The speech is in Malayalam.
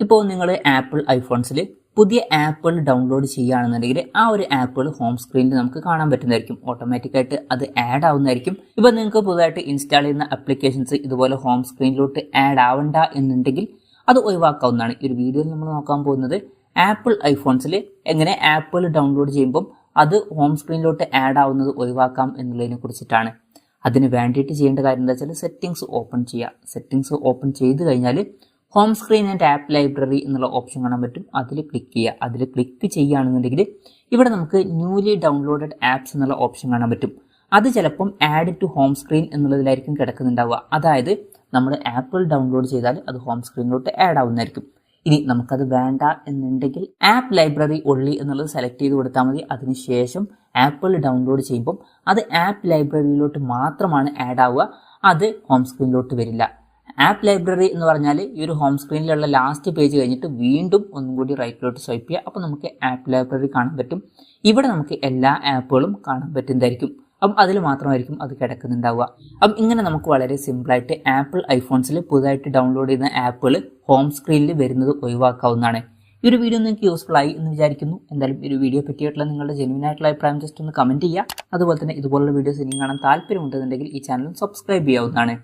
ഇപ്പോൾ നിങ്ങൾ ആപ്പിൾ ഐഫോൺസിൽ പുതിയ ആപ്പുകൾ ഡൗൺലോഡ് ചെയ്യുകയാണെന്നുണ്ടെങ്കിൽ ആ ഒരു ആപ്പുകൾ ഹോം സ്ക്രീനിൽ നമുക്ക് കാണാൻ പറ്റുന്നതായിരിക്കും. ഓട്ടോമാറ്റിക്കായിട്ട് അത് ആഡ് ആവുന്നതായിരിക്കും. ഇപ്പോൾ നിങ്ങൾക്ക് പുതുതായിട്ട് ഇൻസ്റ്റാൾ ചെയ്യുന്ന ആപ്ലിക്കേഷൻസ് ഇതുപോലെ ഹോം സ്ക്രീനിലോട്ട് ആഡ് ആവണ്ട എന്നുണ്ടെങ്കിൽ അത് ഒഴിവാക്കാവുന്നതാണ്. ഈ ഒരു വീഡിയോയിൽ നമ്മൾ നോക്കാൻ പോകുന്നത് ആപ്പിൾ ഐഫോൺസിൽ എങ്ങനെ ആപ്പുകൾ ഡൗൺലോഡ് ചെയ്യുമ്പം അത് ഹോം സ്ക്രീനിലോട്ട് ആഡ് ആവുന്നത് ഒഴിവാക്കാം എന്നുള്ളതിനെ കുറിച്ചിട്ടാണ്. അതിന് വേണ്ടിയിട്ട് ചെയ്യേണ്ട കാര്യം എന്താ വെച്ചാൽ സെറ്റിംഗ്സ് ഓപ്പൺ ചെയ്യുക. സെറ്റിംഗ്സ് ഓപ്പൺ ചെയ്ത് കഴിഞ്ഞാൽ home screen and app library എന്നുള്ള ഓപ്ഷൻ കാണാൻ പറ്റും. അതിൽ ക്ലിക്ക് ചെയ്യുക. അതിൽ ക്ലിക്ക് ചെയ്യുകയാണെന്നുണ്ടെങ്കിൽ ഇവിടെ നമുക്ക് ന്യൂലി ഡൗൺലോഡഡ് ആപ്സ് എന്നുള്ള ഓപ്ഷൻ കാണാൻ പറ്റും. അത് ചിലപ്പം ആഡ് ടു ഹോം സ്ക്രീൻ എന്നുള്ളതിലായിരിക്കും കിടക്കുന്നുണ്ടാവുക. അതായത് നമ്മൾ ആപ്പുകൾ ഡൗൺലോഡ് ചെയ്താൽ അത് ഹോം സ്ക്രീനിലോട്ട് ആഡ് ആവുന്നതായിരിക്കും. ഇനി നമുക്കത് വേണ്ട എന്നുണ്ടെങ്കിൽ ആപ്പ് ലൈബ്രറി ഒള്ളി എന്നുള്ളത് സെലക്ട് ചെയ്ത് കൊടുത്താൽ മതി. അതിനുശേഷം ആപ്പിൾ ഡൗൺലോഡ് ചെയ്യുമ്പം അത് ആപ്പ് ലൈബ്രറിയിലോട്ട് മാത്രമാണ് ആഡ് ആവുക, അത് ഹോം സ്ക്രീനിലോട്ട് വരില്ല. ആപ്പ് ലൈബ്രറി എന്ന് പറഞ്ഞാൽ ഈ ഒരു ഹോം സ്ക്രീനിലുള്ള ലാസ്റ്റ് പേജ് കഴിഞ്ഞിട്ട് വീണ്ടും ഒന്നും കൂടി റൈറ്റിലോട്ട് സ്വൈപ്പ് ചെയ്യുക. അപ്പോൾ നമുക്ക് ആപ്പ് ലൈബ്രറി കാണാൻ പറ്റും. ഇവിടെ നമുക്ക് എല്ലാ ആപ്പുകളും കാണാൻ പറ്റുന്നതായിരിക്കും. അപ്പം അതിൽ മാത്രമായിരിക്കും അത് കിടക്കുന്നുണ്ടാവുക. അപ്പം ഇങ്ങനെ നമുക്ക് വളരെ സിമ്പിളായിട്ട് ആപ്പിൾ ഐഫോൺസിൽ പുതുതായിട്ട് ഡൗൺലോഡ് ചെയ്യുന്ന ആപ്പുകൾ ഹോം സ്ക്രീനിൽ വരുന്നത് ഒഴിവാക്കാവുന്നതാണ്. ഈ ഒരു വീഡിയോ നിങ്ങൾക്ക് യൂസ്ഫുൾ ആയി എന്ന് വിചാരിക്കുന്നു. എന്തായാലും ഈ ഒരു വീഡിയോ പറ്റിയിട്ടുള്ള നിങ്ങളുടെ ജെന്യൂൻ ആയിട്ടുള്ള അഭിപ്രായം ജസ്റ്റ് ഒന്ന് കമൻറ്റ് ചെയ്യുക. അതുപോലെ തന്നെ ഇതുപോലുള്ള വീഡിയോസ് ഇനിയും കാണാൻ താല്പര്യമുണ്ടെന്നുണ്ടെങ്കിൽ ഈ ചാനൽ സബ്സ്ക്രൈബ് ചെയ്യാവുന്നതാണ്.